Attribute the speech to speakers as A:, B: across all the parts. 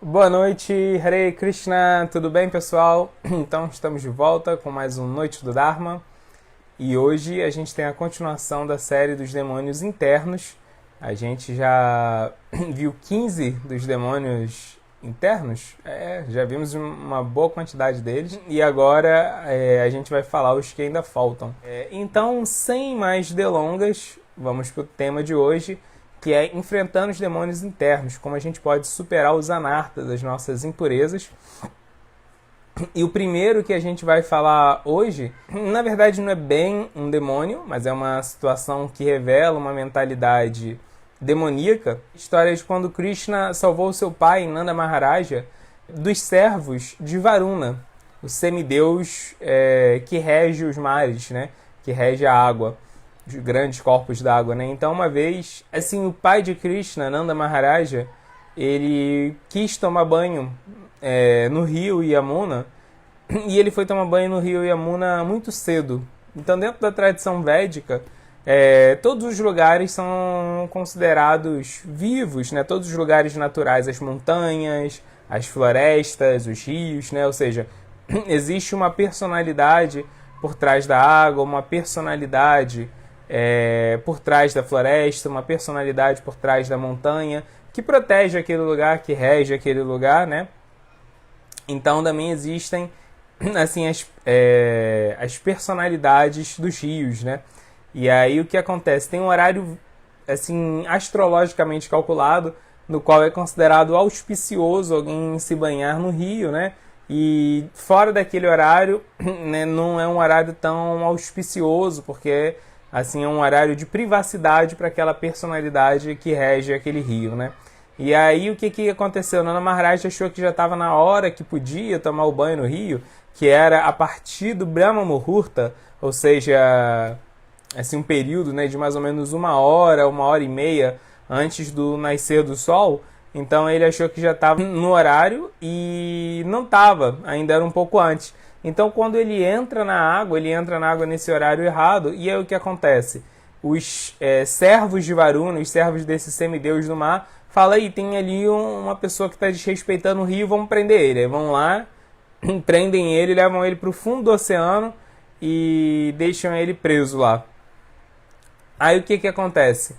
A: Boa noite, Hare Krishna, tudo bem, pessoal? Então, estamos de volta com mais um Noite do Dharma e hoje a gente tem a continuação da série dos demônios internos. A gente já viu 15 dos demônios internos, já vimos uma boa quantidade deles e agora a gente vai falar os que ainda faltam. Então, sem mais delongas, vamos para o tema de hoje, que é enfrentando os demônios internos, como a gente pode superar os anartas, as nossas impurezas. E o primeiro que a gente vai falar hoje, na verdade não é bem um demônio, mas é uma situação que revela uma mentalidade demoníaca. História de quando Krishna salvou seu pai, Nanda Maharaja, dos servos de Varuna, o semideus que rege os mares, né? Que rege a água, os grandes corpos d'água, né? Então, uma vez, assim, o pai de Krishna, Nanda Maharaja, ele quis tomar banho no rio Yamuna, e ele foi tomar banho no rio Yamuna muito cedo. Então, dentro da tradição védica, todos os lugares são considerados vivos, né? Todos os lugares naturais, as montanhas, as florestas, os rios, né? Ou seja, existe uma personalidade por trás da água, uma personalidade por trás da floresta, uma personalidade por trás da montanha, que protege aquele lugar, que rege aquele lugar, né? Então também existem assim as personalidades dos rios, né? E aí o que acontece? Tem um horário assim astrologicamente calculado, no qual é considerado auspicioso alguém se banhar no rio, né? E fora daquele horário, né, não é um horário tão auspicioso, porque assim, é um horário de privacidade para aquela personalidade que rege aquele rio, né? E aí, o que aconteceu? Nanda Maharaj achou que já estava na hora que podia tomar o banho no rio, que era a partir do Brahma Muhurta, ou seja, assim, um período, né, de mais ou menos uma hora e meia antes do nascer do sol. Então, ele achou que já estava no horário e não estava, ainda era um pouco antes. Então, quando ele entra na água nesse horário errado, e aí o que acontece? Os servos de Varuna, os servos desse semideus do mar, falam aí, tem ali uma pessoa que está desrespeitando o rio, vamos prender ele. Aí vão lá, prendem ele, levam ele para o fundo do oceano e deixam ele preso lá. Aí o que acontece?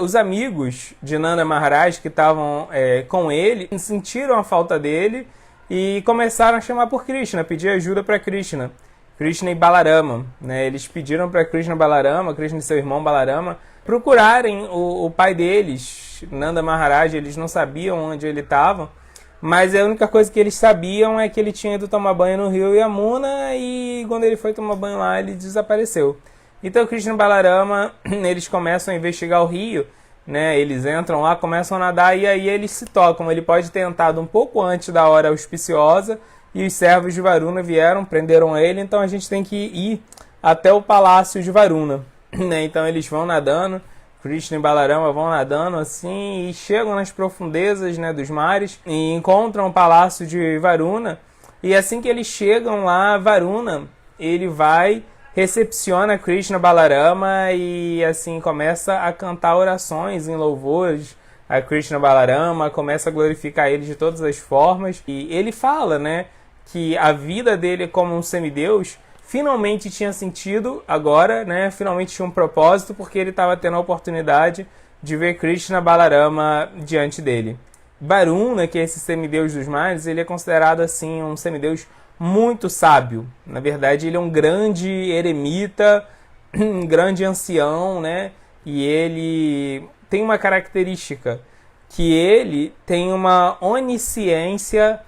A: Os amigos de Nanda Maharaj que estavam com ele sentiram a falta dele e começaram a chamar por Krishna, pedir ajuda para Krishna. Krishna e Balarama, né? Eles pediram para Krishna e seu irmão Balarama, procurarem o pai deles, Nanda Maharaj. Eles não sabiam onde ele estava, mas a única coisa que eles sabiam é que ele tinha ido tomar banho no rio Yamuna e quando ele foi tomar banho lá, ele desapareceu. Então Krishna e Balarama, eles começam a investigar o rio, né? Eles entram lá, começam a nadar e aí eles se tocam. Ele pode ter entrado um pouco antes da hora auspiciosa e os servos de Varuna vieram, prenderam ele, então a gente tem que ir até o palácio de Varuna, né? Então eles vão nadando, Krishna e Balarama vão nadando assim e chegam nas profundezas, né, dos mares e encontram o palácio de Varuna. E assim que eles chegam lá, Varuna, ele vai, recepciona Krishna Balarama e assim começa a cantar orações em louvores a Krishna Balarama, começa a glorificar ele de todas as formas. E ele fala, né, que a vida dele como um semideus finalmente tinha sentido agora, né, finalmente tinha um propósito, porque ele estava tendo a oportunidade de ver Krishna Balarama diante dele. Varuna, que é esse semideus dos mares, ele é considerado assim um semideus muito sábio. Na verdade, ele é um grande eremita, um grande ancião, né? E ele tem uma característica, que ele tem uma onisciência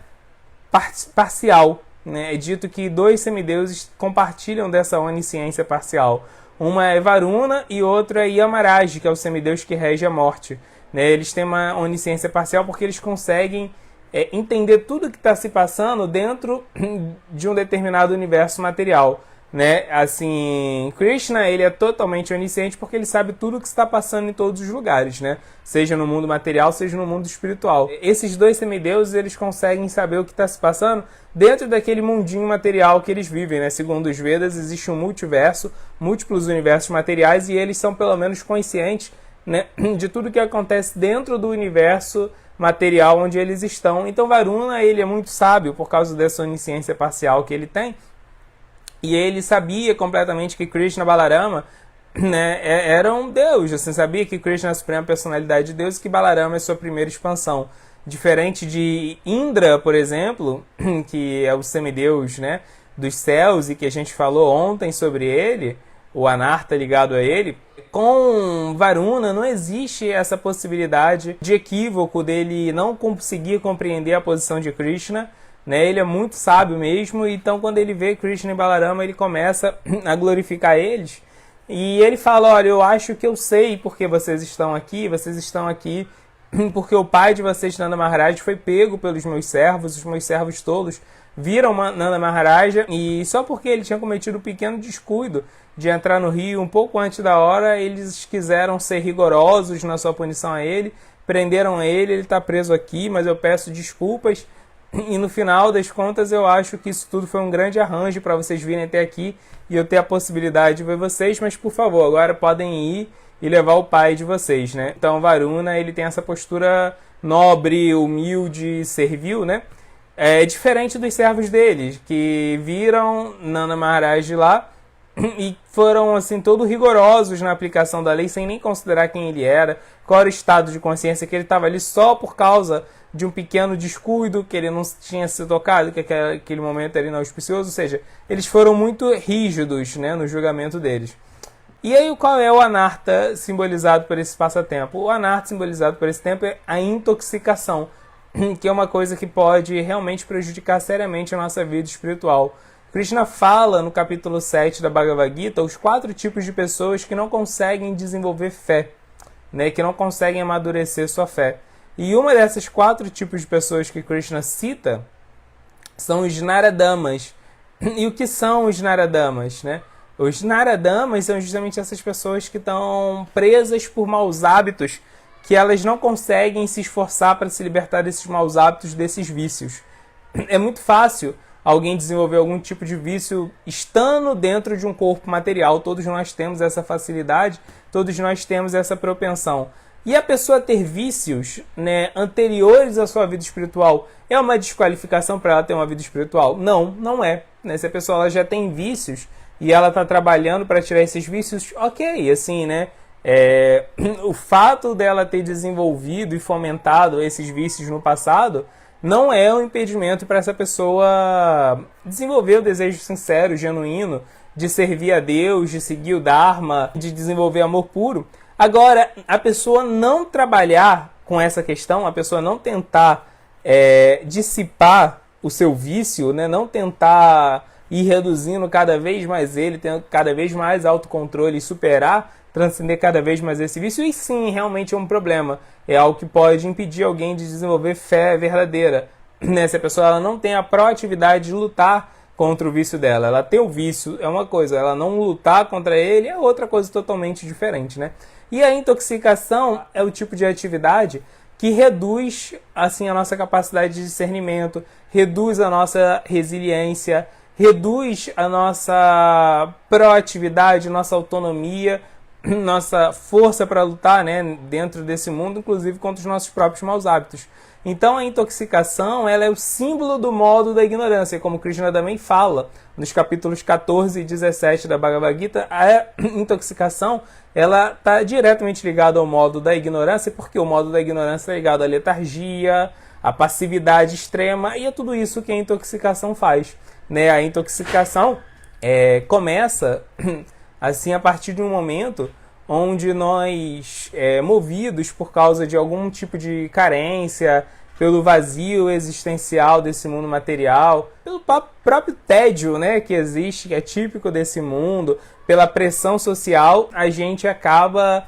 A: parcial, né? É dito que dois semideuses compartilham dessa onisciência parcial. Uma é Varuna e outra é Yamaraj, que é o semideus que rege a morte, né? Eles têm uma onisciência parcial porque eles conseguem entender tudo que está se passando dentro de um determinado universo material, né? Assim, Krishna, ele é totalmente onisciente porque ele sabe tudo o que está passando em todos os lugares, né? Seja no mundo material, seja no mundo espiritual. Esses dois semideuses, eles conseguem saber o que está se passando dentro daquele mundinho material que eles vivem, né? Segundo os Vedas, existe um multiverso, múltiplos universos materiais, e eles são pelo menos conscientes, né, de tudo que acontece dentro do universo material onde eles estão. Então Varuna, ele é muito sábio por causa dessa onisciência parcial que ele tem, e ele sabia completamente que Krishna Balarama, né, era um Deus. Você sabia que Krishna é a suprema personalidade de Deus e que Balarama é sua primeira expansão. Diferente de Indra, por exemplo, que é o semideus, né, dos céus, e que a gente falou ontem sobre ele, o Anarta ligado a ele, com Varuna não existe essa possibilidade de equívoco dele não conseguir compreender a posição de Krishna, né? Ele é muito sábio mesmo, então quando ele vê Krishna e Balarama, ele começa a glorificar eles, e ele fala: olha, eu acho que eu sei porque vocês estão aqui porque o pai de vocês, Nanda Maharaj, foi pego pelos meus servos, os meus servos tolos viram Nanda Maharaja, e só porque ele tinha cometido um pequeno descuido de entrar no rio um pouco antes da hora, eles quiseram ser rigorosos na sua punição a ele, prenderam ele está preso aqui, mas eu peço desculpas, e no final das contas eu acho que isso tudo foi um grande arranjo para vocês virem até aqui e eu ter a possibilidade de ver vocês, mas por favor, agora podem ir e levar o pai de vocês, né? Então Varuna, ele tem essa postura nobre, humilde, servil, né? É diferente dos servos dele, que viram Nanda Maharaj lá e foram assim todos rigorosos na aplicação da lei, sem nem considerar quem ele era, qual era o estado de consciência, que ele estava ali só por causa de um pequeno descuido, que ele não tinha se tocado, que aquele momento era inauspicioso. Ou seja, eles foram muito rígidos, né, no julgamento deles. E aí, qual é o Anarta simbolizado por esse passatempo? O Anarta simbolizado por esse tempo é a intoxicação, que é uma coisa que pode realmente prejudicar seriamente a nossa vida espiritual. Krishna fala no capítulo 7 da Bhagavad Gita os 4 tipos de pessoas que não conseguem desenvolver fé, né, que não conseguem amadurecer sua fé. E uma dessas 4 tipos de pessoas que Krishna cita são os Naradamas. E o que são os Naradamas, né? Os Naradamas são justamente essas pessoas que estão presas por maus hábitos, que elas não conseguem se esforçar para se libertar desses maus hábitos, desses vícios. É muito fácil alguém desenvolver algum tipo de vício estando dentro de um corpo material. Todos nós temos essa facilidade, todos nós temos essa propensão. E a pessoa ter vícios, né, anteriores à sua vida espiritual é uma desqualificação para ela ter uma vida espiritual? Não, não é. Né? Se a pessoa ela já tem vícios e ela está trabalhando para tirar esses vícios, ok, assim, né? O fato dela ter desenvolvido e fomentado esses vícios no passado não é um impedimento para essa pessoa desenvolver o desejo sincero, genuíno, de servir a Deus, de seguir o Dharma, de desenvolver amor puro. Agora, a pessoa não trabalhar com essa questão, a pessoa não tentar dissipar o seu vício, né? Não tentar ir reduzindo cada vez mais ele, tendo cada vez mais autocontrole e superar, transcender cada vez mais esse vício, e sim, realmente é um problema. É algo que pode impedir alguém de desenvolver fé verdadeira. Né? Se a pessoa ela não tem a proatividade de lutar contra o vício dela. Ela ter o vício é uma coisa, ela não lutar contra ele é outra coisa totalmente diferente, né? E a intoxicação é o tipo de atividade que reduz assim a nossa capacidade de discernimento, reduz a nossa resiliência, reduz a nossa proatividade, nossa autonomia, nossa força para lutar, né, dentro desse mundo, inclusive contra os nossos próprios maus hábitos. Então a intoxicação ela é o símbolo do modo da ignorância, como Krishna também fala nos capítulos 14 e 17 da Bhagavad Gita. A intoxicação ela está diretamente ligada ao modo da ignorância, porque o modo da ignorância é ligado à letargia, à passividade extrema, e é tudo isso que a intoxicação faz. Né? A intoxicação começa assim a partir de um momento onde nós, movidos por causa de algum tipo de carência, pelo vazio existencial desse mundo material, pelo próprio tédio, né, que existe, que é típico desse mundo, pela pressão social, a gente acaba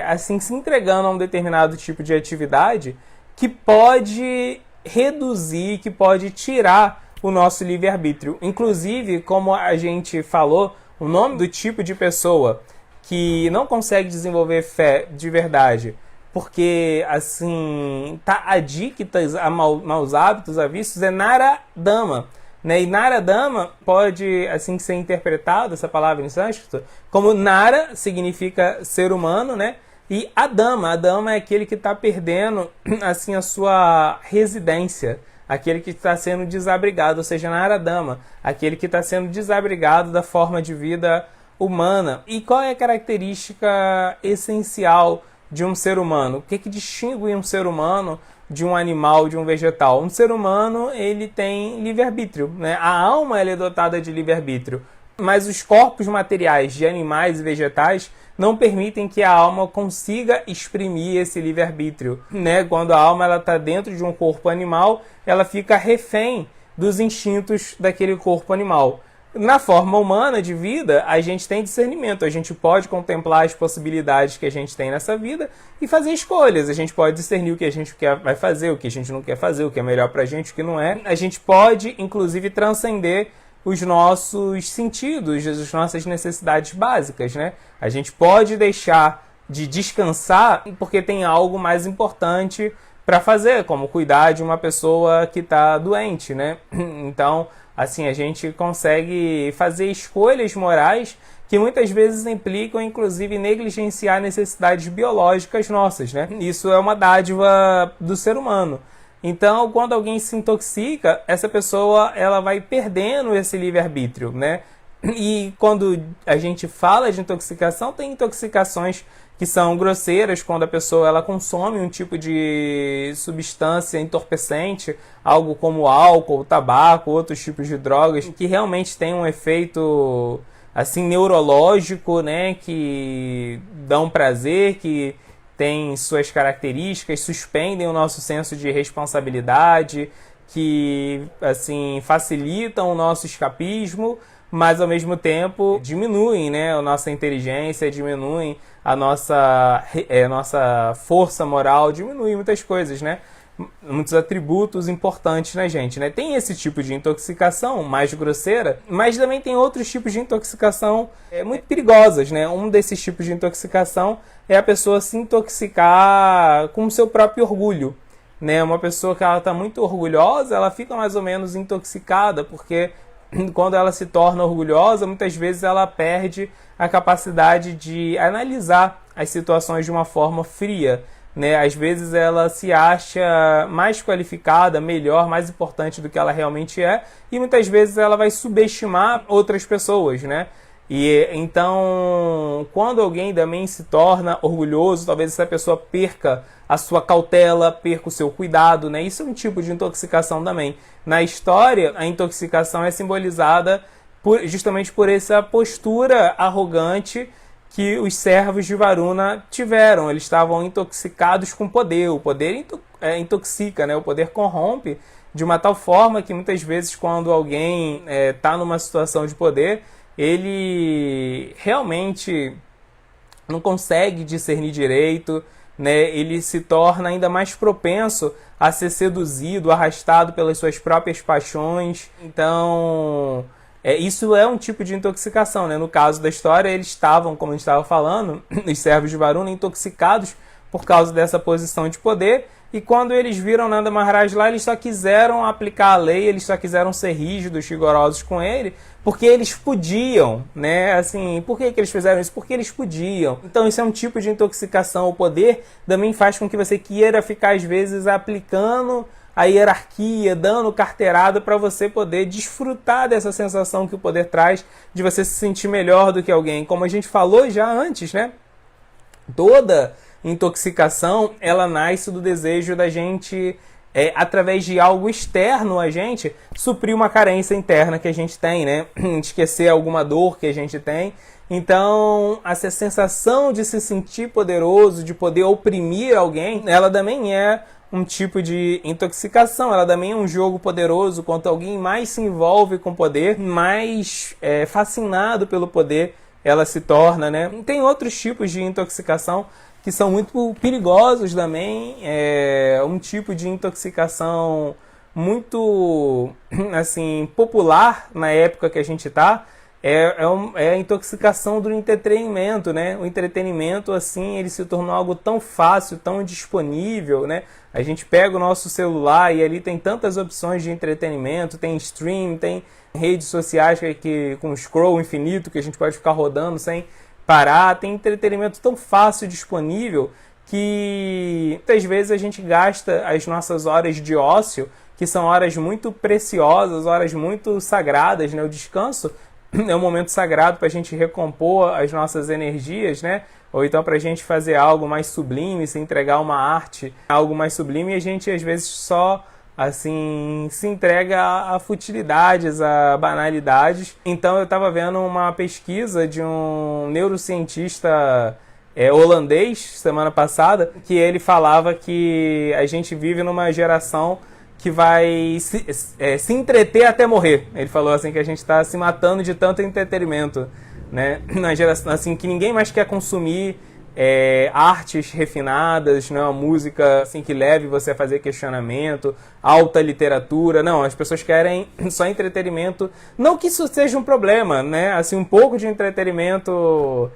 A: assim, se entregando a um determinado tipo de atividade que pode reduzir, que pode tirar o nosso livre-arbítrio. Inclusive, como a gente falou, o nome do tipo de pessoa que não consegue desenvolver fé de verdade, porque assim tá adictas a maus hábitos, a vícios, é Naradama. Né? E Naradama pode assim ser interpretado, essa palavra em sânscrito, como Nara significa ser humano, né? E a dama é aquele que está perdendo assim a sua residência, aquele que está sendo desabrigado, ou seja, Naradama, aquele que está sendo desabrigado da forma de vida humana. E qual é a característica essencial de um ser humano? O que distingue um ser humano de um animal, de um vegetal? Um ser humano, ele tem livre-arbítrio, né? A alma, ela é dotada de livre-arbítrio, mas os corpos materiais de animais e vegetais não permitem que a alma consiga exprimir esse livre-arbítrio, né? Quando a alma está dentro de um corpo animal, ela fica refém dos instintos daquele corpo animal. Na forma humana de vida, a gente tem discernimento, a gente pode contemplar as possibilidades que a gente tem nessa vida e fazer escolhas. A gente pode discernir o que a gente vai fazer, o que a gente não quer fazer, o que é melhor pra gente, o que não é. A gente pode, inclusive, transcender os nossos sentidos, as nossas necessidades básicas, né? A gente pode deixar de descansar porque tem algo mais importante para fazer, como cuidar de uma pessoa que está doente, né? Então, assim, a gente consegue fazer escolhas morais que muitas vezes implicam, inclusive, negligenciar necessidades biológicas nossas, né? Isso é uma dádiva do ser humano. Então, quando alguém se intoxica, essa pessoa ela vai perdendo esse livre-arbítrio, né? E quando a gente fala de intoxicação, tem intoxicações que são grosseiras, quando a pessoa ela consome um tipo de substância entorpecente, algo como álcool, tabaco, outros tipos de drogas, que realmente tem um efeito assim neurológico, né? Que dão prazer, que tem suas características, suspendem o nosso senso de responsabilidade, que assim facilitam o nosso escapismo, mas ao mesmo tempo diminuem, né, a nossa inteligência, diminuem a nossa força moral, diminuem muitas coisas, né? Muitos atributos importantes na gente, né? Tem esse tipo de intoxicação mais grosseira, mas também tem outros tipos de intoxicação muito perigosas, né? Um desses tipos de intoxicação é a pessoa se intoxicar com o seu próprio orgulho, né? Uma pessoa que ela está muito orgulhosa, ela fica mais ou menos intoxicada, porque quando ela se torna orgulhosa, muitas vezes ela perde a capacidade de analisar as situações de uma forma fria, né? Às vezes ela se acha mais qualificada, melhor, mais importante do que ela realmente é, e muitas vezes ela vai subestimar outras pessoas, né? E então, quando alguém também se torna orgulhoso, talvez essa pessoa perca a sua cautela, perca o seu cuidado, né? Isso é um tipo de intoxicação também. Na história, a intoxicação é simbolizada justamente por essa postura arrogante que os servos de Varuna tiveram. Eles estavam intoxicados com poder. O poder intoxica, né? O poder corrompe de uma tal forma que muitas vezes quando alguém está numa situação de poder, ele realmente não consegue discernir direito, né? Ele se torna ainda mais propenso a ser seduzido, arrastado pelas suas próprias paixões. Então, isso é um tipo de intoxicação, né? No caso da história, eles estavam, como a gente estava falando, os servos de Varuna, intoxicados por causa dessa posição de poder. E quando eles viram Nanda Maharaj lá, eles só quiseram aplicar a lei, eles só quiseram ser rígidos, rigorosos com ele, porque eles podiam, né? Assim, por que eles fizeram isso? Porque eles podiam. Então isso é um tipo de intoxicação. O poder também faz com que você queira ficar, às vezes, aplicando a hierarquia, dando carteirada para você poder desfrutar dessa sensação que o poder traz, de você se sentir melhor do que alguém. Como a gente falou já antes, né? Toda intoxicação, ela nasce do desejo da gente, através de algo externo a gente, suprir uma carência interna que a gente tem, né? Esquecer alguma dor que a gente tem. Então, essa sensação de se sentir poderoso, de poder oprimir alguém, ela também é um tipo de intoxicação, ela também é um jogo poderoso. Quanto alguém mais se envolve com o poder, mais fascinado pelo poder ela se torna, né? Tem outros tipos de intoxicação que são muito perigosos também. Um tipo de intoxicação muito assim popular na época que a gente está é a intoxicação do entretenimento, né? O entretenimento, assim, ele se tornou algo tão fácil, tão disponível, né? A gente pega o nosso celular e ali tem tantas opções de entretenimento, tem stream, tem redes sociais com scroll infinito que a gente pode ficar rodando sem parar, tem entretenimento tão fácil disponível que muitas vezes a gente gasta as nossas horas de ócio, que são horas muito preciosas, horas muito sagradas, né? O descanso é um momento sagrado para a gente recompor as nossas energias, né? Ou então para a gente fazer algo mais sublime, se entregar uma arte, algo mais sublime, e a gente às vezes só assim se entrega a futilidades, a banalidades. Então eu estava vendo uma pesquisa de um neurocientista holandês semana passada, que ele falava que a gente vive numa geração que vai se entreter até morrer. Ele falou assim que a gente está se matando de tanto entretenimento, né? Na geração assim que ninguém mais quer consumir artes refinadas, né? Uma música assim que leve você a fazer questionamento, alta literatura. Não, as pessoas querem só entretenimento. Não que isso seja um problema, né? Assim, um pouco de entretenimento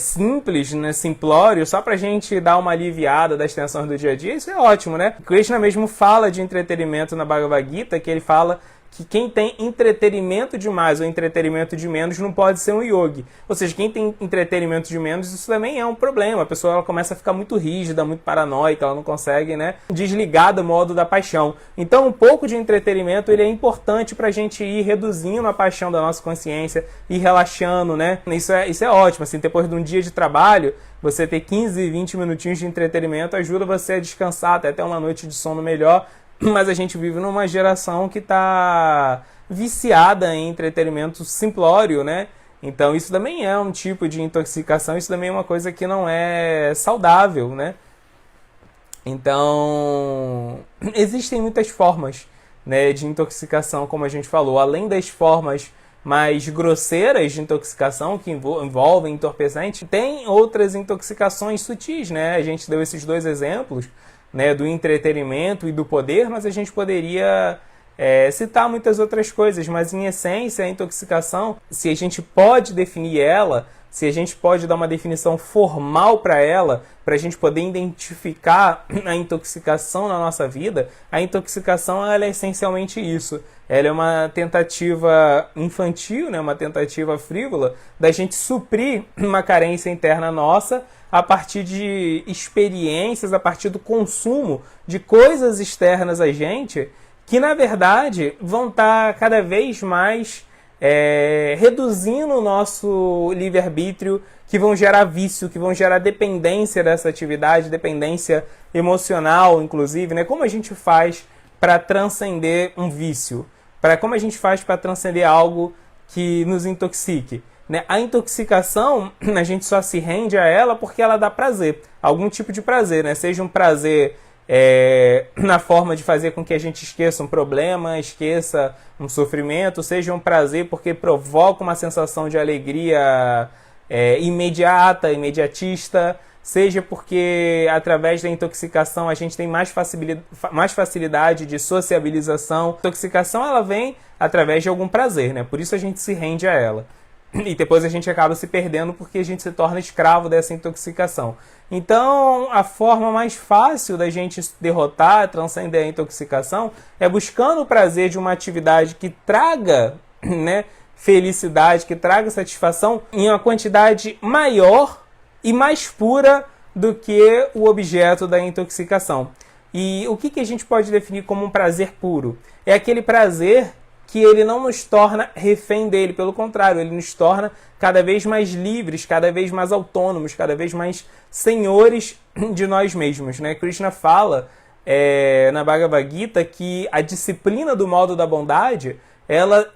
A: simples, né, simplório, só pra gente dar uma aliviada das tensões do dia a dia, isso é ótimo, né? Krishna mesmo fala de entretenimento na Bhagavad Gita, que ele fala que quem tem entretenimento demais ou entretenimento de menos não pode ser um yogi. Ou seja, quem tem entretenimento de menos, isso também é um problema. A pessoa ela começa a ficar muito rígida, muito paranoica, ela não consegue, né, desligar do modo da paixão. Então, um pouco de entretenimento ele é importante para a gente ir reduzindo a paixão da nossa consciência, ir relaxando, né? Isso é ótimo. Assim, depois de um dia de trabalho, você ter 15, 20 minutinhos de entretenimento ajuda você a descansar, até ter uma noite de sono melhor. Mas a gente vive numa geração que está viciada em entretenimento simplório, né? Então isso também é um tipo de intoxicação, isso também é uma coisa que não é saudável, né? Então existem muitas formas, né, de intoxicação, como a gente falou. Além das formas mais grosseiras de intoxicação, que envolvem entorpecente, tem outras intoxicações sutis, né? A gente deu esses dois exemplos, né, do entretenimento e do poder, mas a gente poderia citar muitas outras coisas, mas em essência a intoxicação, se a gente pode definir ela, se a gente pode dar uma definição formal para ela, para a gente poder identificar a intoxicação na nossa vida, a intoxicação ela é essencialmente isso. Ela é uma tentativa infantil, né, uma tentativa frívola, da gente suprir uma carência interna nossa a partir de experiências, a partir do consumo de coisas externas a gente, que na verdade vão estar cada vez mais reduzindo o nosso livre-arbítrio, que vão gerar vício, que vão gerar dependência dessa atividade, dependência emocional, inclusive, né? Como a gente faz para transcender um vício? Como a gente faz para transcender algo que nos intoxique? Né? A intoxicação, a gente só se rende a ela porque ela dá prazer, algum tipo de prazer, né? Seja um prazer na forma de fazer com que a gente esqueça um problema, esqueça um sofrimento, seja um prazer porque provoca uma sensação de alegria imediata, imediatista, seja porque através da intoxicação a gente tem mais facilidade de sociabilização. A intoxicação ela vem através de algum prazer, né? Por isso a gente se rende a ela. E depois a gente acaba se perdendo porque a gente se torna escravo dessa intoxicação. Então, a forma mais fácil da gente derrotar, transcender a intoxicação é buscando o prazer de uma atividade que traga, né, felicidade, que traga satisfação em uma quantidade maior e mais pura do que o objeto da intoxicação. E o que a gente pode definir como um prazer puro? É aquele prazer que ele não nos torna refém dele, pelo contrário, ele nos torna cada vez mais livres, cada vez mais autônomos, cada vez mais senhores de nós mesmos, né? Krishna fala na Bhagavad Gita que a disciplina do modo da bondade ela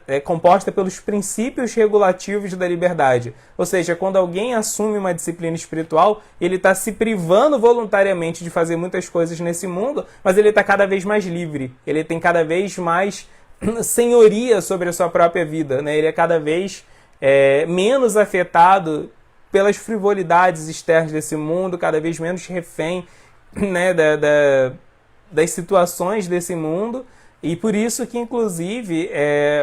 A: é composta pelos princípios regulativos da liberdade. Ou seja, quando alguém assume uma disciplina espiritual, ele está se privando voluntariamente de fazer muitas coisas nesse mundo, mas ele está cada vez mais livre. Ele tem cada vez mais senhoria sobre a sua própria vida, né? Ele é cada vez menos afetado pelas frivolidades externas desse mundo, cada vez menos refém, né, das situações desse mundo. E por isso que, inclusive,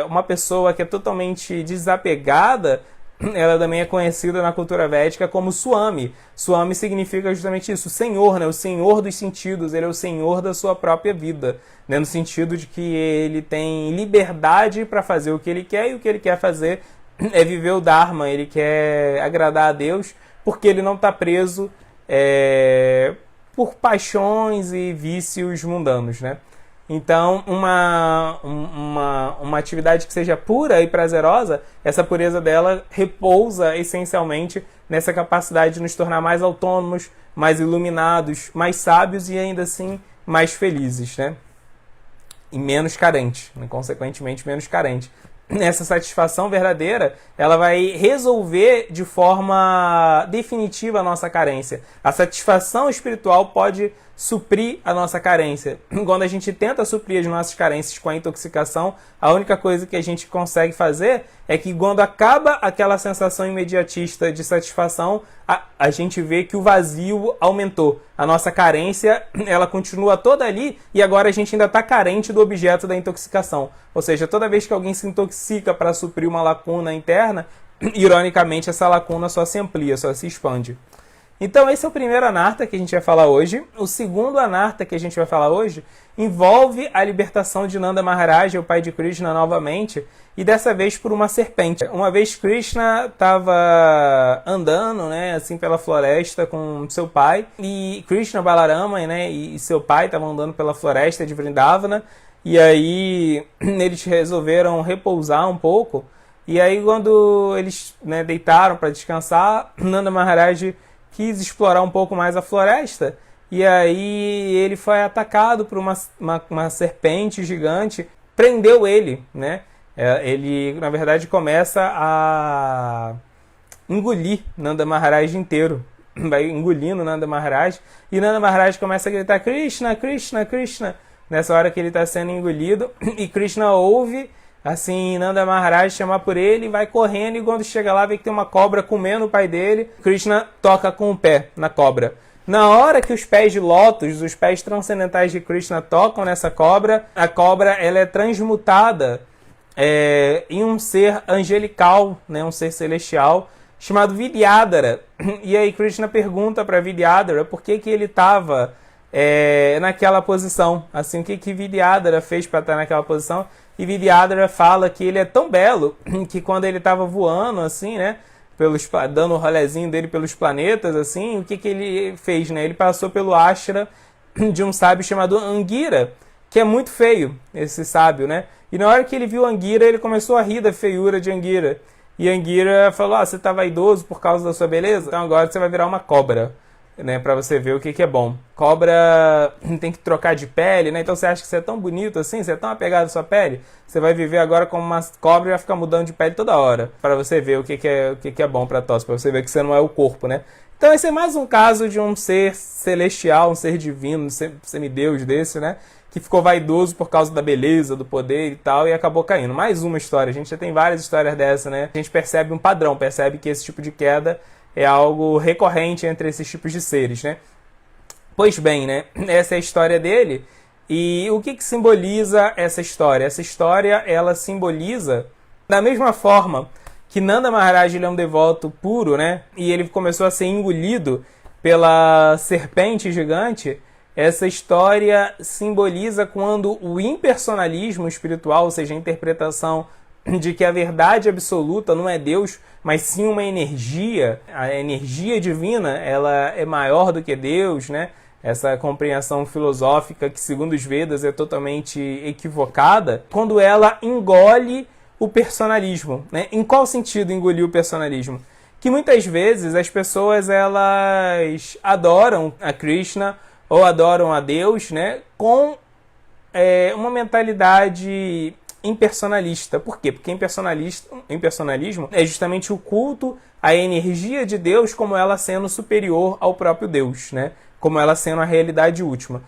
A: uma pessoa que é totalmente desapegada, ela também é conhecida na cultura védica como Swami. Swami significa justamente isso, o senhor, né? O senhor dos sentidos, ele é o senhor da sua própria vida, né? No sentido de que ele tem liberdade para fazer o que ele quer e o que ele quer fazer é viver o Dharma, ele quer agradar a Deus, porque ele não está preso por paixões e vícios mundanos, né? Então, uma atividade que seja pura e prazerosa, essa pureza dela repousa essencialmente nessa capacidade de nos tornar mais autônomos, mais iluminados, mais sábios e ainda assim mais felizes, né? E menos carentes, né? Consequentemente menos carentes. Essa satisfação verdadeira, ela vai resolver de forma definitiva a nossa carência. A satisfação espiritual pode suprir a nossa carência. Quando a gente tenta suprir as nossas carências com a intoxicação, a única coisa que a gente consegue fazer é que quando acaba aquela sensação imediatista de satisfação, a gente vê que o vazio aumentou. A nossa carência, ela continua toda ali e agora a gente ainda está carente do objeto da intoxicação. Ou seja, toda vez que alguém se intoxica para suprir uma lacuna interna, ironicamente essa lacuna só se amplia, só se expande. Então esse é o primeiro anarta que a gente vai falar hoje. O segundo anarta que a gente vai falar hoje envolve a libertação de Nanda Maharaj, o pai de Krishna, novamente, e dessa vez por uma serpente. Uma vez Krishna estava andando, né, assim pela floresta com seu pai, e Krishna, Balarama, né, e seu pai estavam andando pela floresta de Vrindavana, e aí eles resolveram repousar um pouco, e aí quando eles, né, deitaram para descansar, Nanda Maharaj quis explorar um pouco mais a floresta, e aí ele foi atacado por uma serpente gigante, prendeu ele, né? Ele, na verdade, começa a engolir Nanda Maharaj inteiro, vai engolindo Nanda Maharaj, e Nanda Maharaj começa a gritar, Krishna, Krishna, Krishna, nessa hora que ele está sendo engolido, e Krishna ouve, assim, Nanda Maharaj chamar por ele, vai correndo e quando chega lá vê que tem uma cobra comendo o pai dele. Krishna toca com o pé na cobra. Na hora que os pés de lótus, os pés transcendentais de Krishna tocam nessa cobra, a cobra ela é transmutada em um ser angelical, né, um ser celestial, chamado Vidyadhara. E aí Krishna pergunta para Vidyadhara por que ele estava naquela posição. Assim, o que Vidyadhara fez para estar naquela posição? E Vidyadhara fala que ele é tão belo que quando ele estava voando, assim, né, dando o rolezinho dele pelos planetas, assim, o que ele fez, né? Ele passou pelo ashram de um sábio chamado Angira, que é muito feio, esse sábio, né? E na hora que ele viu Angira, ele começou a rir da feiura de Angira. E Angira falou, você está vaidoso por causa da sua beleza? Então agora você vai virar uma cobra, né, para você ver o que é bom. Cobra tem que trocar de pele, né? Então você acha que você é tão bonito assim, você é tão apegado à sua pele, você vai viver agora como uma cobra e vai ficar mudando de pele toda hora, para você ver o que é bom para tosse, para você ver que você não é o corpo, né? Então esse é mais um caso de um ser celestial, um ser divino, um semideus desse, né? Que ficou vaidoso por causa da beleza, do poder e tal, e acabou caindo. Mais uma história, a gente já tem várias histórias dessa, né? A gente percebe um padrão, percebe que esse tipo de queda é algo recorrente entre esses tipos de seres, né? Pois bem, né? Essa é a história dele. E o que simboliza essa história? Essa história, ela simboliza, da mesma forma que Nanda Maharaj ele é um devoto puro, né? E ele começou a ser engolido pela serpente gigante. Essa história simboliza quando o impersonalismo espiritual, ou seja, a interpretação de que a verdade absoluta não é Deus, mas sim uma energia, a energia divina, ela é maior do que Deus, né? Essa compreensão filosófica que, segundo os Vedas, é totalmente equivocada, quando ela engole o personalismo, né? Em qual sentido engolir o personalismo? Que muitas vezes as pessoas elas adoram a Krishna ou adoram a Deus, né? Com uma mentalidade impersonalista. Por quê? Porque impersonalismo é justamente o culto à energia de Deus como ela sendo superior ao próprio Deus, né? Como ela sendo a realidade última.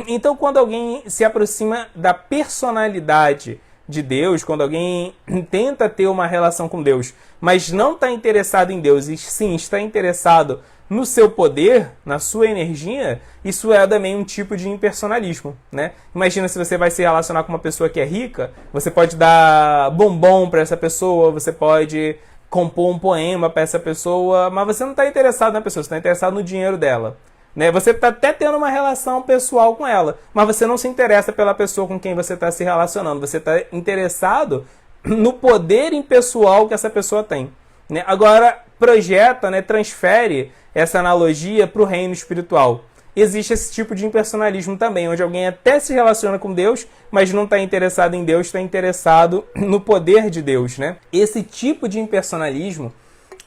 A: Então, quando alguém se aproxima da personalidade de Deus, quando alguém tenta ter uma relação com Deus, mas não está interessado em Deus, e sim está interessado no seu poder, na sua energia, isso é também um tipo de impersonalismo, né? Imagina se você vai se relacionar com uma pessoa que é rica, você pode dar bombom para essa pessoa, você pode compor um poema para essa pessoa, mas você não está interessado na pessoa, você está interessado no dinheiro dela, né? Você está até tendo uma relação pessoal com ela, mas você não se interessa pela pessoa com quem você está se relacionando, você está interessado no poder impessoal que essa pessoa tem, né? Agora, projeta, né, transfere essa analogia para o reino espiritual. Existe esse tipo de impersonalismo também, onde alguém até se relaciona com Deus, mas não está interessado em Deus, está interessado no poder de Deus, né? Esse tipo de impersonalismo,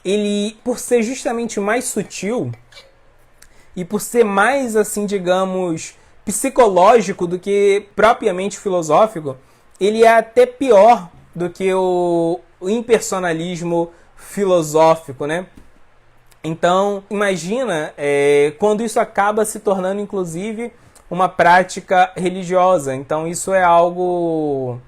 A: ele, por ser justamente mais sutil e por ser mais, assim, digamos, psicológico do que propriamente filosófico, ele é até pior do que o impersonalismo filosófico, né? Então, imagina quando isso acaba se tornando, inclusive, uma prática religiosa. Então, isso é algo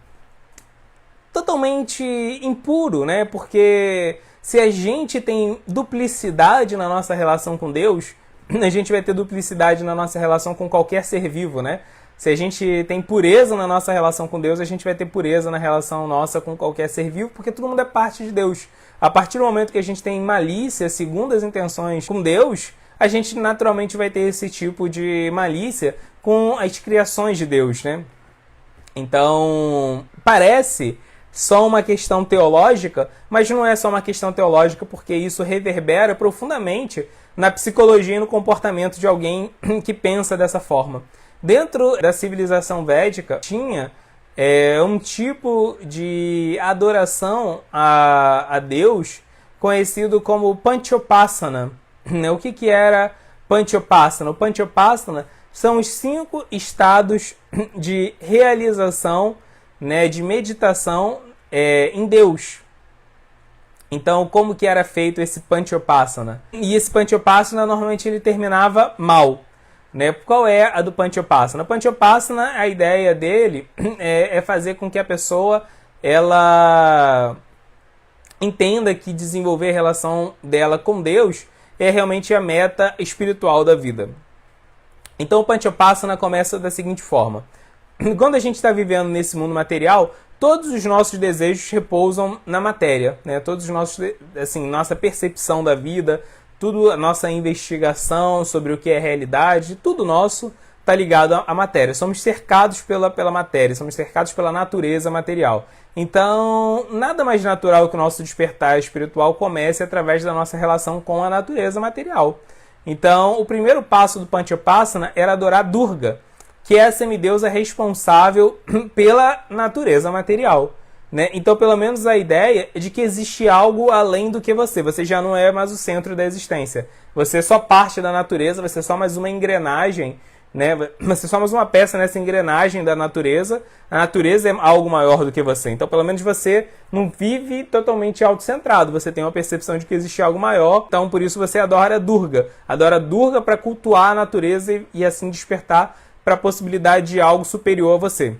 A: totalmente impuro, né? Porque se a gente tem duplicidade na nossa relação com Deus, a gente vai ter duplicidade na nossa relação com qualquer ser vivo, né? Se a gente tem pureza na nossa relação com Deus, a gente vai ter pureza na relação nossa com qualquer ser vivo, porque todo mundo é parte de Deus. A partir do momento que a gente tem malícia, segundo as intenções com Deus, a gente naturalmente vai ter esse tipo de malícia com as criações de Deus, né? Então, parece só uma questão teológica, mas não é só uma questão teológica, porque isso reverbera profundamente na psicologia e no comportamento de alguém que pensa dessa forma. Dentro da civilização védica, tinha um tipo de adoração a Deus conhecido como Panchopassana. O que era Panchopassana? O Panchopassana são os 5 estados de realização, né, de meditação em Deus. Então, como que era feito esse Panchopassana? E esse Panchopassana, normalmente, ele terminava mal. Né? Qual é a do Panchopassana? Panchopassana, a ideia dele é fazer com que a pessoa ela entenda que desenvolver a relação dela com Deus é realmente a meta espiritual da vida. Então o Panchopassana começa da seguinte forma. Quando a gente está vivendo nesse mundo material, todos os nossos desejos repousam na matéria, né? Todos os nossos, assim, nossa percepção da vida, tudo, a nossa investigação sobre o que é realidade, tudo nosso está ligado à matéria. Somos cercados pela matéria, somos cercados pela natureza material. Então, nada mais natural que o nosso despertar espiritual comece através da nossa relação com a natureza material. Então, o primeiro passo do Panchopassana era adorar Durga, que é a semideusa responsável pela natureza material. Né? Então, pelo menos a ideia é de que existe algo além do que você. Você já não é mais o centro da existência. Você é só parte da natureza, você é só mais uma engrenagem, né? Você é só mais uma peça nessa engrenagem da natureza. A natureza é algo maior do que você. Então, pelo menos você não vive totalmente autocentrado. Você tem uma percepção de que existe algo maior. Então, por isso você adora Durga. Adora Durga para cultuar a natureza e assim despertar para a possibilidade de algo superior a você.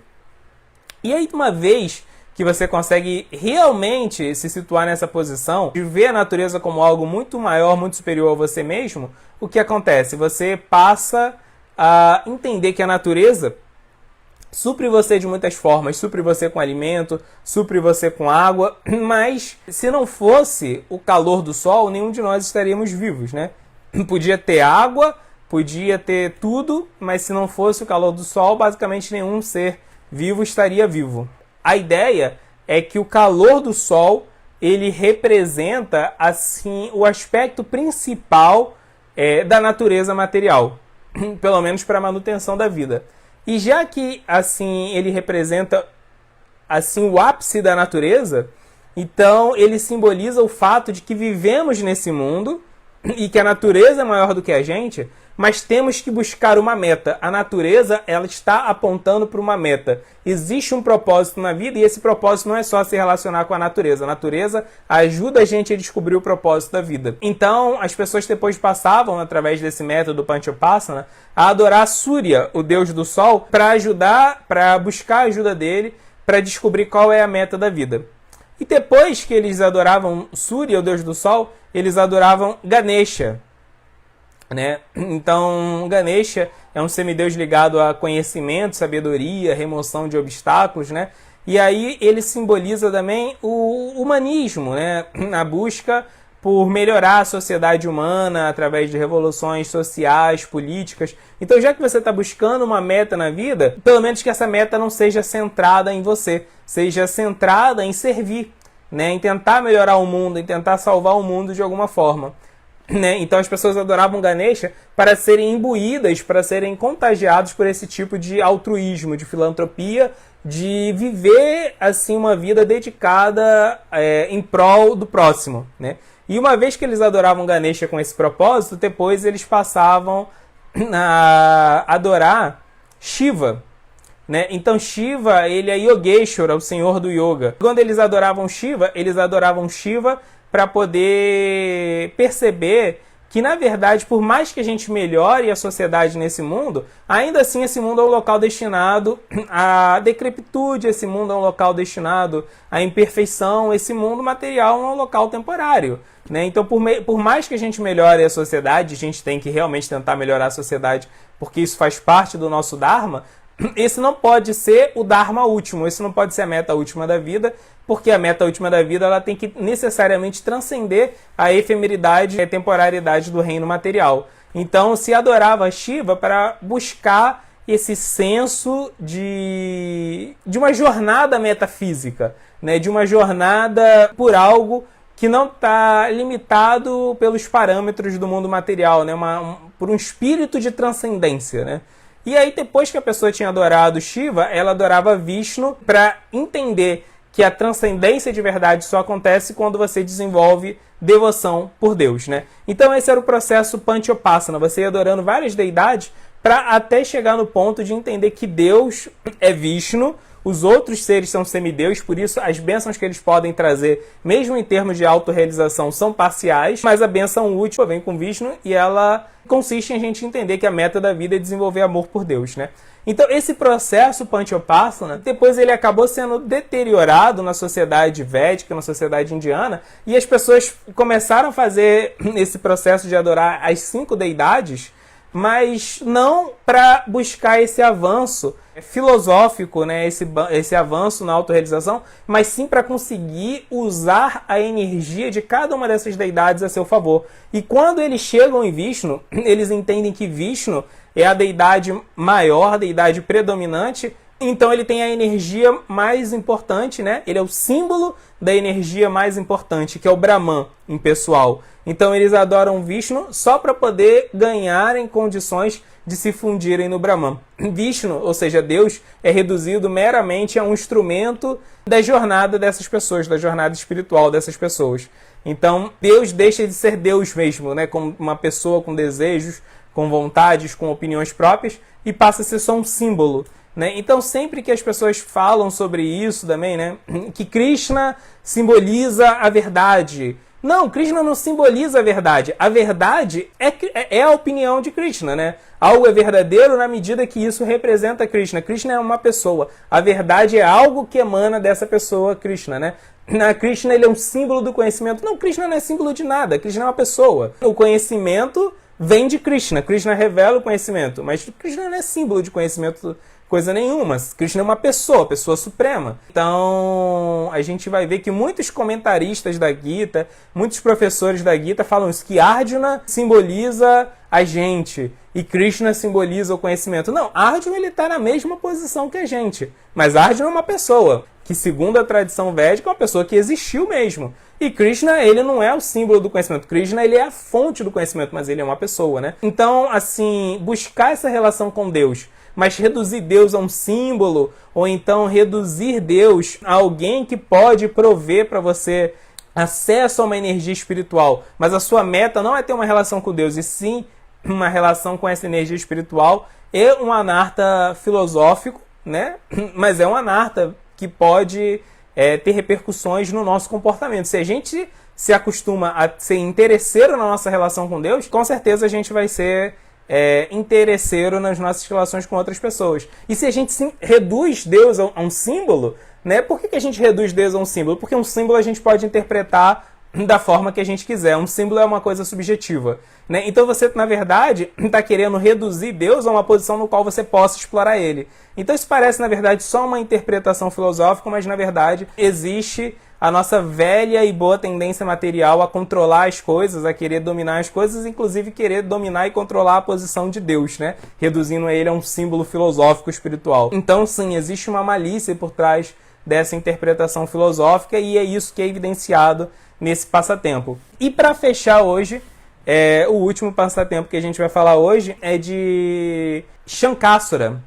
A: E aí, uma vez que você consegue realmente se situar nessa posição, de ver a natureza como algo muito maior, muito superior a você mesmo, o que acontece? Você passa a entender que a natureza supre você de muitas formas, supre você com alimento, supre você com água, mas se não fosse o calor do sol, nenhum de nós estaríamos vivos, né? Podia ter água, podia ter tudo, mas se não fosse o calor do sol, basicamente nenhum ser vivo estaria vivo. A ideia é que o calor do sol, ele representa, assim, o aspecto principal da natureza material, pelo menos para a manutenção da vida. E já que, assim, ele representa, assim, o ápice da natureza, então ele simboliza o fato de que vivemos nesse mundo e que a natureza é maior do que a gente, mas temos que buscar uma meta. A natureza, ela está apontando para uma meta. Existe um propósito na vida e esse propósito não é só se relacionar com a natureza. A natureza ajuda a gente a descobrir o propósito da vida. Então, as pessoas depois passavam, através desse método Panchopassana, a adorar Surya, o deus do sol, para buscar a ajuda dele, para descobrir qual é a meta da vida. E depois que eles adoravam Surya, o deus do sol, eles adoravam Ganesha, né? Então, Ganesha é um semideus ligado a conhecimento, sabedoria, remoção de obstáculos, né? E aí ele simboliza também o humanismo, né? A busca por melhorar a sociedade humana através de revoluções sociais, políticas. Então, já que você está buscando uma meta na vida, pelo menos que essa meta não seja centrada em você, seja centrada em servir, né? Em tentar melhorar o mundo, em tentar salvar o mundo de alguma forma. Né? Então as pessoas adoravam Ganesha para serem imbuídas, para serem contagiados por esse tipo de altruísmo, de filantropia, de viver assim uma vida dedicada em prol do próximo, né? E uma vez que eles adoravam Ganesha com esse propósito, depois eles passavam a adorar Shiva, né? Então Shiva, ele é Yogeshwara, o senhor do yoga. Quando eles adoravam Shiva para poder perceber que, na verdade, por mais que a gente melhore a sociedade nesse mundo, ainda assim esse mundo é um local destinado à decrepitude, esse mundo é um local destinado à imperfeição, esse mundo material é um local temporário, né? Então, por mais que a gente melhore a sociedade, a gente tem que realmente tentar melhorar a sociedade, porque isso faz parte do nosso Dharma, esse não pode ser o Dharma último, esse não pode ser a meta última da vida, porque a meta última da vida ela tem que necessariamente transcender a efemeridade e a temporariedade do reino material. Então se adorava Shiva para buscar esse senso de uma jornada metafísica, né? De uma jornada por algo que não está limitado pelos parâmetros do mundo material, né? Por um espírito de transcendência, né? E aí, depois que a pessoa tinha adorado Shiva, ela adorava Vishnu para entender que a transcendência de verdade só acontece quando você desenvolve devoção por Deus, né? Então esse era o processo Panchopasana, você ia adorando várias deidades para até chegar no ponto de entender que Deus é Vishnu, os outros seres são semideuses, por isso as bênçãos que eles podem trazer, mesmo em termos de autorrealização, são parciais, mas a bênção útil vem com Vishnu e ela consiste em a gente entender que a meta da vida é desenvolver amor por Deus, né? Então esse processo Panchopasana, depois ele acabou sendo deteriorado na sociedade védica, na sociedade indiana, e as pessoas começaram a fazer esse processo de adorar as 5 deidades, mas não para buscar esse avanço filosófico, né? esse avanço na autorrealização, mas sim para conseguir usar a energia de cada uma dessas deidades a seu favor. E quando eles chegam em Vishnu, eles entendem que Vishnu é a deidade maior, a deidade predominante, então ele tem a energia mais importante, né? Ele é o símbolo da energia mais importante, que é o Brahman, em pessoal. Então eles adoram Vishnu só para poder ganharem condições de se fundirem no Brahman. Vishnu, ou seja, Deus, é reduzido meramente a um instrumento da jornada dessas pessoas, da jornada espiritual dessas pessoas. Então Deus deixa de ser Deus mesmo, né? Como uma pessoa com desejos, com vontades, com opiniões próprias, e passa a ser só um símbolo, né? Então sempre que as pessoas falam sobre isso também, né? Que Krishna simboliza a verdade. Não, Krishna não simboliza a verdade. A verdade é a opinião de Krishna, né? Algo é verdadeiro na medida que isso representa Krishna. Krishna é uma pessoa. A verdade é algo que emana dessa pessoa, Krishna, né? Krishna, ele é um símbolo do conhecimento. Não, Krishna não é símbolo de nada. Krishna é uma pessoa. O conhecimento vem de Krishna. Krishna revela o conhecimento. Mas Krishna não é símbolo de conhecimento coisa nenhuma. Krishna é uma pessoa, pessoa suprema. Então, a gente vai ver que muitos comentaristas da Gita, muitos professores da Gita falam isso, que Arjuna simboliza a gente e Krishna simboliza o conhecimento. Não, Arjuna ele está na mesma posição que a gente, mas Arjuna é uma pessoa que, segundo a tradição védica, é uma pessoa que existiu mesmo. E Krishna, ele não é o símbolo do conhecimento. Krishna, ele é a fonte do conhecimento, mas ele é uma pessoa, né? Então, assim, buscar essa relação com Deus, mas reduzir Deus a um símbolo, ou então reduzir Deus a alguém que pode prover para você acesso a uma energia espiritual, mas a sua meta não é ter uma relação com Deus, e sim uma relação com essa energia espiritual, é um anarta filosófico, né? Mas é um anarta que pode ter repercussões no nosso comportamento. Se a gente se acostuma a ser interesseiro na nossa relação com Deus, com certeza a gente vai ser interesseiro nas nossas relações com outras pessoas. E se a gente reduz Deus a um símbolo, né? Por que a gente reduz Deus a um símbolo? Porque um símbolo a gente pode interpretar da forma que a gente quiser. Um símbolo é uma coisa subjetiva, né? Então você, na verdade, está querendo reduzir Deus a uma posição no qual você possa explorar ele. Então isso parece, na verdade, só uma interpretação filosófica, mas, na verdade, existe a nossa velha e boa tendência material a controlar as coisas, a querer dominar as coisas, inclusive querer dominar e controlar a posição de Deus, né? Reduzindo ele a um símbolo filosófico espiritual. Então, sim, existe uma malícia por trás dessa interpretação filosófica e é isso que é evidenciado nesse passatempo. E para fechar hoje, o último passatempo que a gente vai falar hoje é de Shankasura.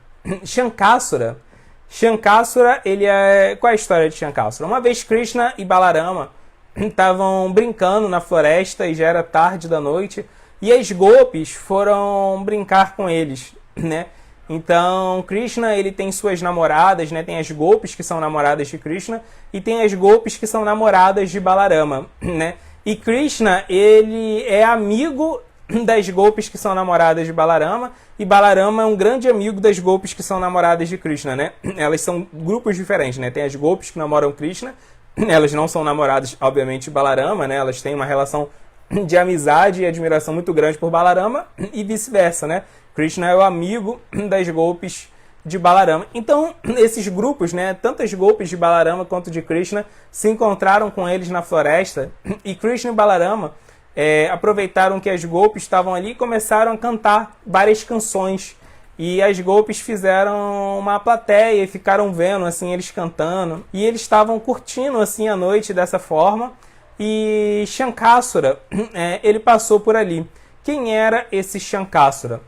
A: Shankasura, ele é... Qual é a história de Shankasura? Uma vez Krishna e Balarama estavam brincando na floresta e já era tarde da noite e as gopis foram brincar com eles, né? Então, Krishna, ele tem suas namoradas, né? Tem as gopis que são namoradas de Krishna e tem as gopis que são namoradas de Balarama, né? E Krishna, ele é amigo das gopis que são namoradas de Balarama e Balarama é um grande amigo das gopis que são namoradas de Krishna, né? Elas são grupos diferentes, né? Tem as gopis que namoram Krishna, elas não são namoradas, obviamente, de Balarama, né? Elas têm uma relação de amizade e admiração muito grande por Balarama e vice-versa, né? Krishna é o amigo das gopis de Balarama. Então, esses grupos, né, tanto as gopis de Balarama quanto de Krishna, se encontraram com eles na floresta e Krishna e Balarama aproveitaram que as gopis estavam ali e começaram a cantar várias canções. E as gopis fizeram uma plateia e ficaram vendo assim, eles cantando. E eles estavam curtindo assim, a noite dessa forma. E Shankasura, ele passou por ali. Quem era esse Shankasura?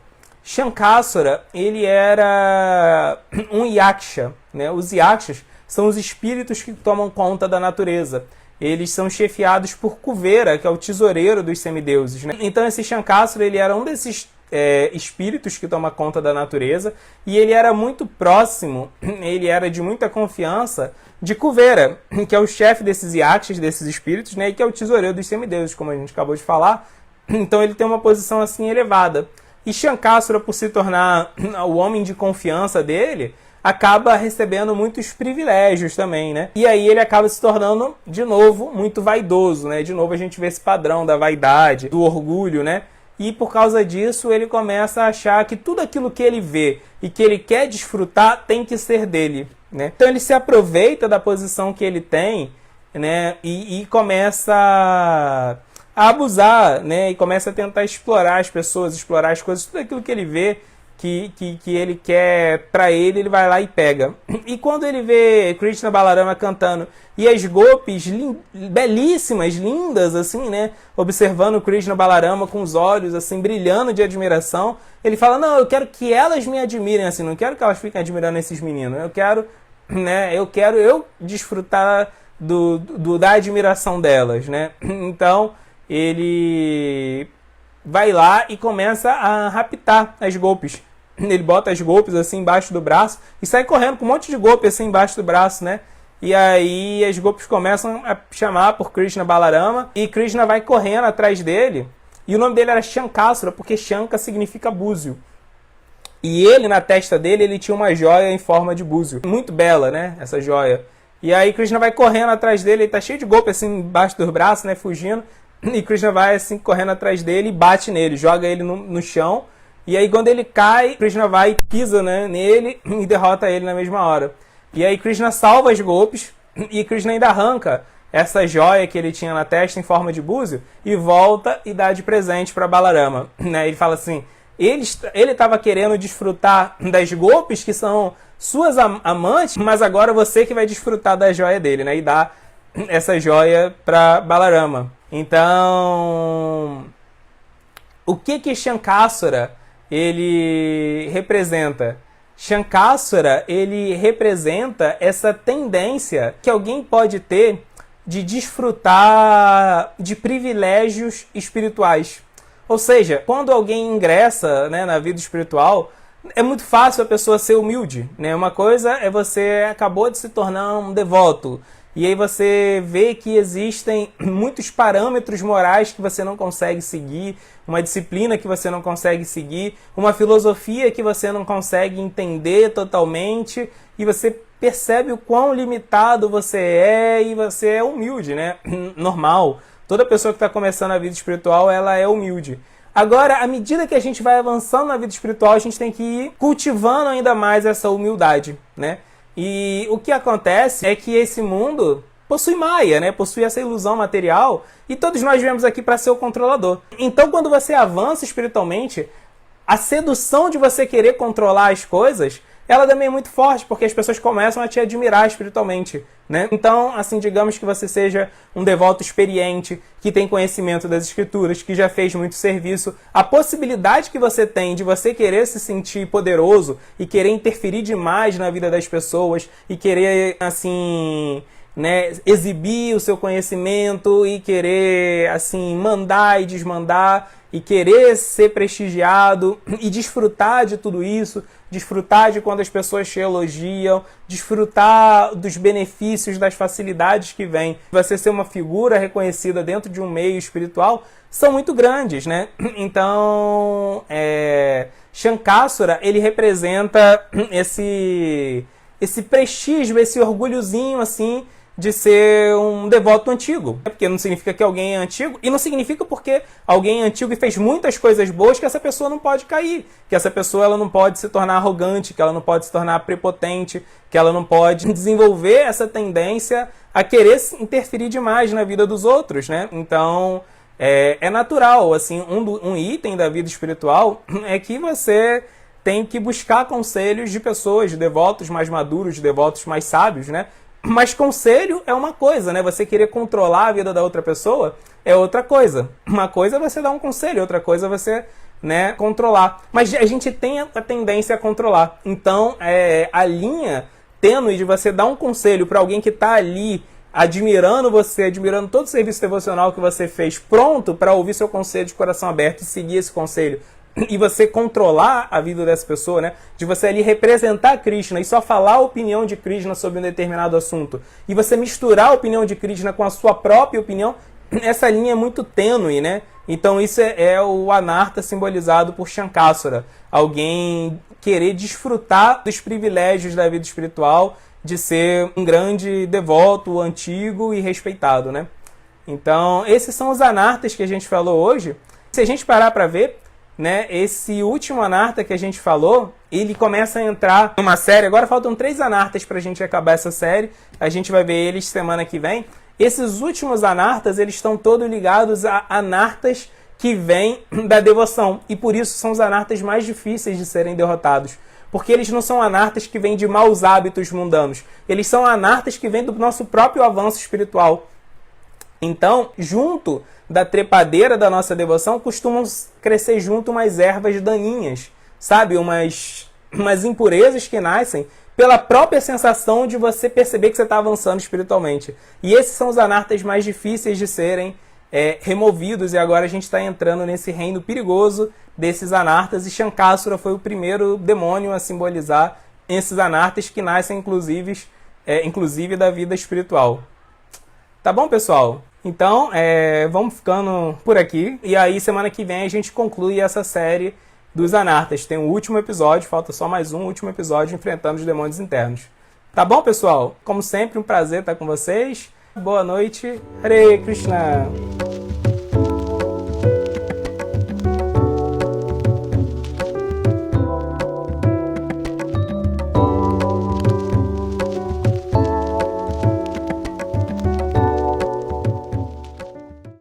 A: Shankasura, ele era um yaksha, né? Os yakshas são os espíritos que tomam conta da natureza. Eles são chefiados por Kuvera, que é o tesoureiro dos semideuses, né? Então esse Shankasura, ele era um desses espíritos que toma conta da natureza e ele era muito próximo, ele era de muita confiança de Kuvera, que é o chefe desses yakshas, desses espíritos, né? E que é o tesoureiro dos semideuses, como a gente acabou de falar. Então ele tem uma posição assim elevada. E Shankasura, por se tornar o homem de confiança dele, acaba recebendo muitos privilégios também, né? E aí ele acaba se tornando, de novo, muito vaidoso, né? De novo a gente vê esse padrão da vaidade, do orgulho, né? E por causa disso ele começa a achar que tudo aquilo que ele vê e que ele quer desfrutar tem que ser dele, né? Então ele se aproveita da posição que ele tem, né? E começa a abusar, né? E começa a tentar explorar as pessoas, explorar as coisas, tudo aquilo que ele vê que ele quer pra ele, ele vai lá e pega. E quando ele vê Krishna Balarama cantando e as gopis belíssimas, lindas, assim, né? Observando Krishna Balarama com os olhos, assim, brilhando de admiração, ele fala, não, eu quero que elas me admirem, assim, não quero que elas fiquem admirando esses meninos, eu quero, né? Eu quero desfrutar da admiração delas, né? Então, ele vai lá e começa a raptar as gopis. Ele bota as gopis assim embaixo do braço e sai correndo com um monte de golpe assim embaixo do braço, né? E aí as gopis começam a chamar por Krishna Balarama e Krishna vai correndo atrás dele. E o nome dele era Shankasura, porque Shanka significa búzio. E ele, na testa dele, ele tinha uma joia em forma de búzio. Muito bela, né? Essa joia. E aí Krishna vai correndo atrás dele, ele tá cheio de golpe assim embaixo dos braços, né? Fugindo. E Krishna vai assim correndo atrás dele e bate nele, joga ele no chão. E aí quando ele cai, Krishna vai e pisa, né, nele e derrota ele na mesma hora. E aí Krishna salva as gopis e Krishna ainda arranca essa joia que ele tinha na testa em forma de búzio e volta e dá de presente para Balarama, né? Ele fala assim, ele estava querendo desfrutar das gopis que são suas amantes, mas agora você que vai desfrutar da joia dele, né? E dá essa joia para Balarama. Então, o que Shankasura ele representa? Shankasura, ele representa essa tendência que alguém pode ter de desfrutar de privilégios espirituais. Ou seja, quando alguém ingressa, né, na vida espiritual, é muito fácil a pessoa ser humilde, né? Uma coisa é você acabou de se tornar um devoto, e aí você vê que existem muitos parâmetros morais que você não consegue seguir, uma disciplina que você não consegue seguir, uma filosofia que você não consegue entender totalmente, e você percebe o quão limitado você é e você é humilde, né? Normal. Toda pessoa que está começando a vida espiritual, ela é humilde. Agora, à medida que a gente vai avançando na vida espiritual, a gente tem que ir cultivando ainda mais essa humildade, né? E o que acontece é que esse mundo, possui Maya, né? Possui essa ilusão material, e todos nós viemos aqui para ser o controlador. Então, quando você avança espiritualmente, a sedução de você querer controlar as coisas, ela também é muito forte, porque as pessoas começam a te admirar espiritualmente, né? Então, assim, digamos que você seja um devoto experiente, que tem conhecimento das escrituras, que já fez muito serviço. A possibilidade que você tem de você querer se sentir poderoso e querer interferir demais na vida das pessoas e querer, assim, né, exibir o seu conhecimento e querer, assim, mandar e desmandar e querer ser prestigiado e desfrutar de tudo isso, desfrutar de quando as pessoas te elogiam, desfrutar dos benefícios, das facilidades que vêm. Você ser uma figura reconhecida dentro de um meio espiritual são muito grandes, né? Então, Shankasura, ele representa esse prestígio, esse orgulhozinho, assim, de ser um devoto antigo. Porque não significa que alguém é antigo, e não significa porque alguém é antigo e fez muitas coisas boas que essa pessoa não pode cair, que essa pessoa ela não pode se tornar arrogante, que ela não pode se tornar prepotente, que ela não pode desenvolver essa tendência a querer interferir demais na vida dos outros, né? Então, é natural, assim, um item da vida espiritual é que você tem que buscar conselhos de pessoas, de devotos mais maduros, de devotos mais sábios, né? Mas conselho é uma coisa, né? Você querer controlar a vida da outra pessoa é outra coisa. Uma coisa é você dar um conselho, outra coisa é você, né, controlar. Mas a gente tem a tendência a controlar. Então, a linha tênue de você dar um conselho para alguém que está ali admirando você, admirando todo o serviço devocional que você fez, pronto para ouvir seu conselho de coração aberto e seguir esse conselho, e você controlar a vida dessa pessoa, né? De você ali representar Krishna e só falar a opinião de Krishna sobre um determinado assunto, e você misturar a opinião de Krishna com a sua própria opinião, essa linha é muito tênue, né? Então isso é o anarta simbolizado por Shankasura, alguém querer desfrutar dos privilégios da vida espiritual, de ser um grande devoto, antigo e respeitado, né? Então esses são os anartas que a gente falou hoje. Se a gente parar para ver, né, esse último anarta que a gente falou, ele começa a entrar numa série. Agora faltam 3 anartas para a gente acabar essa série. A gente vai ver eles semana que vem. Esses últimos anartas, eles estão todos ligados a anartas que vêm da devoção. E por isso são os anartas mais difíceis de serem derrotados. Porque eles não são anartas que vêm de maus hábitos mundanos. Eles são anartas que vêm do nosso próprio avanço espiritual. Então, junto da trepadeira da nossa devoção, costumam crescer junto umas ervas daninhas, sabe? Umas impurezas que nascem pela própria sensação de você perceber que você está avançando espiritualmente. E esses são os anartas mais difíceis de serem removidos, e agora a gente está entrando nesse reino perigoso desses anartas, e Shankasura foi o primeiro demônio a simbolizar esses anartas que nascem, inclusive da vida espiritual. Tá bom, pessoal? Então, vamos ficando por aqui. E aí, semana que vem, a gente conclui essa série dos anartas. Tem o último episódio, falta só mais um último episódio, enfrentando os demônios internos. Tá bom, pessoal? Como sempre, um prazer estar com vocês. Boa noite. Hare Krishna!